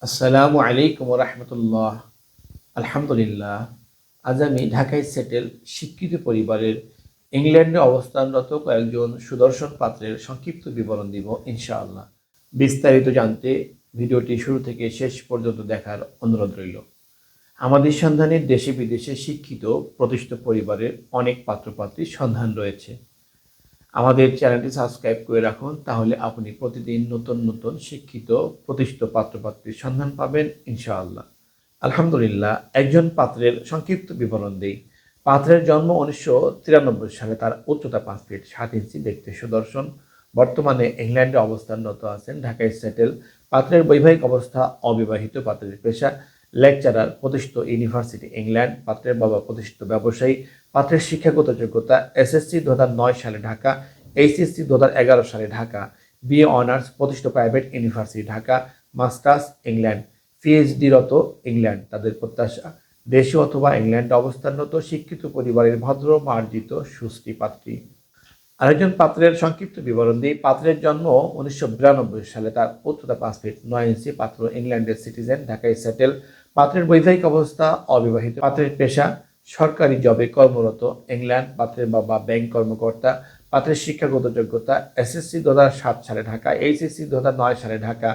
আসসালামু আলাইকুম রহমতুল্লাহ। আলহামদুলিল্লাহ। আজ আমি ঢাকায় সেটেল শিক্ষিত পরিবারের ইংল্যান্ডে অবস্থানরত কয়েকজন সুদর্শন পাত্রের সংক্ষিপ্ত বিবরণ দিব ইনশাআল্লাহ। বিস্তারিত জানতে ভিডিওটি শুরু থেকে শেষ পর্যন্ত দেখার অনুরোধ রইল। আমাদের সন্ধানে দেশে বিদেশে শিক্ষিত প্রতিষ্ঠিত পরিবারের অনেক পাত্রপাত্রীর সন্ধান রয়েছে। আমাদের চ্যানেলটি সাবস্ক্রাইব করে রাখুন, তাহলে আপনি প্রতিদিন নতুন নতুন শিক্ষিত প্রতিষ্ঠিত পাত্রপাত্রীর সন্ধান পাবেন ইনশাআল্লাহ। আলহামদুলিল্লাহ। একজন পাত্রের সংক্ষিপ্ত বিবরণ দেই। পাত্রের জন্ম 1993 সালে। তার উচ্চতা 5 ফিট 7 ইঞ্চি, দেখতে সুদর্শন। বর্তমানে ইংল্যান্ডে অবস্থানরত আছেন, ঢাকায় সেটেল। পাত্রের বৈবাহিক অবস্থা অবিবাহিত। পাত্রের পেশা লেকচারার, প্রতিষ্ঠিত ইউনিভার্সিটি ইংল্যান্ড। পাত্রের বাবা প্রতিষ্ঠিত ব্যবসায়ী। পাত্রের শিক্ষাগত যোগ্যতা এসএসসি 2009 সালে ঢাকা, এইচএসসি 2011 সালে ঢাকা, বিএ অনার্স প্রতিষ্ঠিত private university Dhaka, masters England, পিএইচডিরত ইংল্যান্ড। তাদের প্রত্যাশা দেশে অথবা ইংল্যান্ডে অবস্থানরত শিক্ষিত পরিবারের ভদ্র মার্জিত সুশ্রী পাত্রী। আরেকজন পাত্রের সংক্ষিপ্ত বিবরণ দিই। পাত্রের জন্ম 1992 সালে। তার উচ্চতা 5 ফিট 9 ইঞ্চি। পাত্র ইংল্যান্ডের সিটিজেন, ঢাকায় সেটেল। পাত্রের বৈবাহিক অবস্থা অবিবাহিত। পাত্রের পেশা সরকারি জবে কর্মরত ইংল্যান্ড। পাত্রের বাবা ব্যাংক কর্মকর্তা। পাত্রের শিক্ষাগত যোগ্যতা এসএসসি 2007 সালে ঢাকা, এইচএসসি 2009 সালে Dhaka,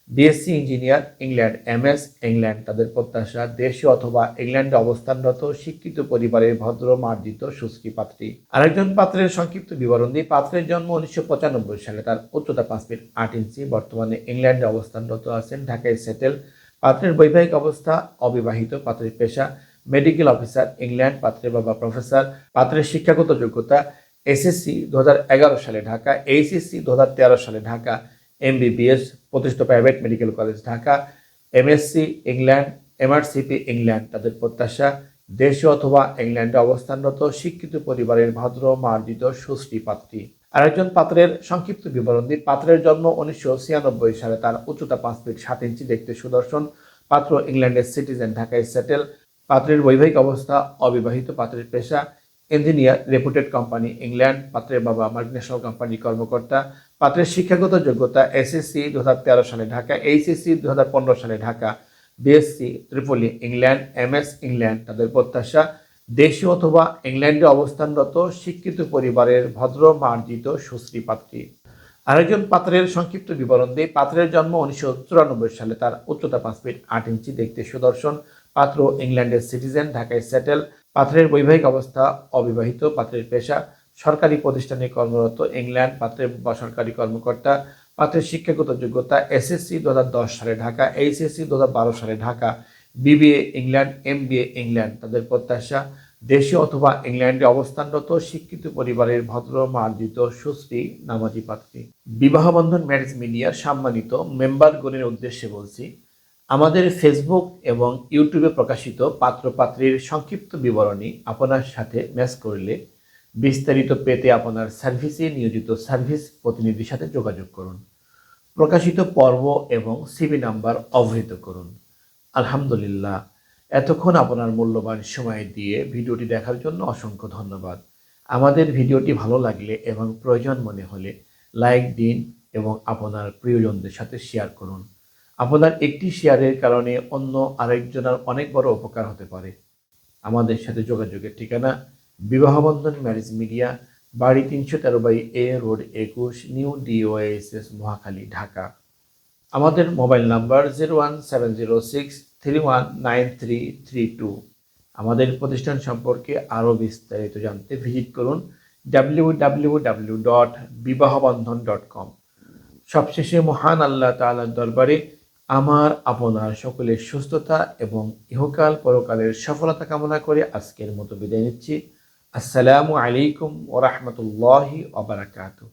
BSc engineer England, MS England. তাদের প্রত্যাশা দেশে অথবা ইংল্যান্ডে অবস্থানরত শিক্ষিত পরিবারের ভদ্র মার্জিত সুশ্রী পাত্রী। আরেকজন পাত্রের সংক্ষিপ্ত বিবরণ দিই। পাত্রের জন্ম 1995 সালে। তার উচ্চতা 5 ফিট 8 ইঞ্চি। বর্তমানে ইংল্যান্ডে অবস্থানরত আছেন, ঢাকায় সেটেল। পাত্রের বৈবাহিক অবস্থা অবিবাহিত। পাত্রের পেশা মেডিকেল অফিসার ইংল্যান্ড। পাত্রের বাবা প্রফেসর। পাত্রের শিক্ষাগত যোগ্যতা এসএসসি 2011 সালে ঢাকা, এইচএসসি 2013 সালে ঢাকা, এমবিবিএস প্রতিষ্ঠিত private medical college Dhaka, MSc England, MRCP England. তাদের প্রত্যাশা দেশে অথবা ইংল্যান্ডে অবস্থানরত শিক্ষিত পরিবারের ভদ্র মার্জিত সুশ্রী পাত্রী। আরেকজন পাত্রের সংক্ষিপ্ত বিবরণ দিই। পাত্রের জন্ম 1996 সালে। তার উচ্চতা 5 ফিট 7 ইঞ্চি, দেখতে সুদর্শন। পাত্র ইংল্যান্ডের সিটিজেন, ঢাকায় সেটেল। পাত্রের বৈবাহিক অবস্থা অবিবাহিত। পাত্রের পেশা ইঞ্জিনিয়ার, রেপুটেড কোম্পানি ইংল্যান্ড। পাত্রের বাবা মাল্টিন্যাশনাল কোম্পানি কর্মকর্তা। পাত্রের শিক্ষাগত যোগ্যতা এসএসসি 2013 সালে ঢাকা, এইচএসসি 2015 সালে Dhaka, BSc ত্রিপলি England, MS England. তাদের প্রত্যাশা দেশে অথবা ইংল্যান্ডে অবস্থানরত শিক্ষিত পরিবারের ভদ্র মার্জিত সুশ্রী পাত্রী। আরেকজন পাত্রের সংক্ষিপ্ত বিবরণ দিই। পাত্রের জন্ম 1994 সালে। তার উচ্চতা 5 ফিট 8 ইঞ্চি, দেখতে সুদর্শন। পাত্র ইংল্যান্ডের সিটিজেন, ঢাকায় সেটেল। পাত্রের বৈবাহিক অবস্থা অবিবাহিত। পাত্রের পেশা সরকারি প্রতিষ্ঠানে কর্মরত ইংল্যান্ড। পাত্রের সরকারি কর্মকর্তা। পাত্রের শিক্ষাগত যোগ্যতা এসএসসি 2010 সালে ঢাকা, এইচএসসি 2012 সালে Dhaka, BBA England, MBA England. তাদের প্রত্যাশা দেশে অথবা ইংল্যান্ডে অবস্থানরত শিক্ষিত পরিবারের ভদ্র মার্জিত সুশ্রী নামাজি পাত্রী। বিবাহ বন্ধন ম্যারেজ মিডিয়ার সম্মানিত মেম্বারগণের উদ্দেশ্যে বলছি, আমাদের ফেসবুক এবং ইউটিউবে প্রকাশিত পাত্রপাত্রীর সংক্ষিপ্ত বিবরণী আপনার সাথে ম্যাচ করলে বিস্তারিত পেতে আপনার সার্ভিসে নিয়োজিত সার্ভিস প্রতিনিধির সাথে যোগাযোগ করুন। প্রকাশিত পর্ব এবং সিভি নাম্বার অবহিত করুন। আলহামদুলিল্লাহ। এতক্ষণ আপনার মূল্যবান সময় দিয়ে ভিডিওটি দেখার জন্য অসংখ্য ধন্যবাদ। আমাদের ভিডিওটি ভালো লাগলে এবং প্রয়োজন মনে হলে লাইক দিন এবং আপনার প্রিয়জনদের সাথে শেয়ার করুন। আপনার একটি শেয়ারের কারণে অন্য আরেকজনের অনেক বড় উপকার হতে পারে। আমাদের সাথে যোগাযোগের ঠিকানা বিবাহবন্ধন ম্যারেজ মিডিয়া, বাড়ি 313/A road 21, new DOASS, Mohakhali, Dhaka. আমাদের মোবাইল নাম্বার 01706319332। আমাদের প্রতিষ্ঠান সম্পর্কে আরও বিস্তারিত জানতে ভিজিট করুন www.বিবাহবন্ধন.com। সবশেষে মহান আল্লাহ তাআলার দরবারে আমার আপনার সকলের সুস্থতা এবং ইহকাল পরকালের সফলতা কামনা করে আজকের মতো বিদায় নিচ্ছি। আসসালামু আলাইকুম ওয়া রাহমাতুল্লাহি ওয়া বারাকাতুহু।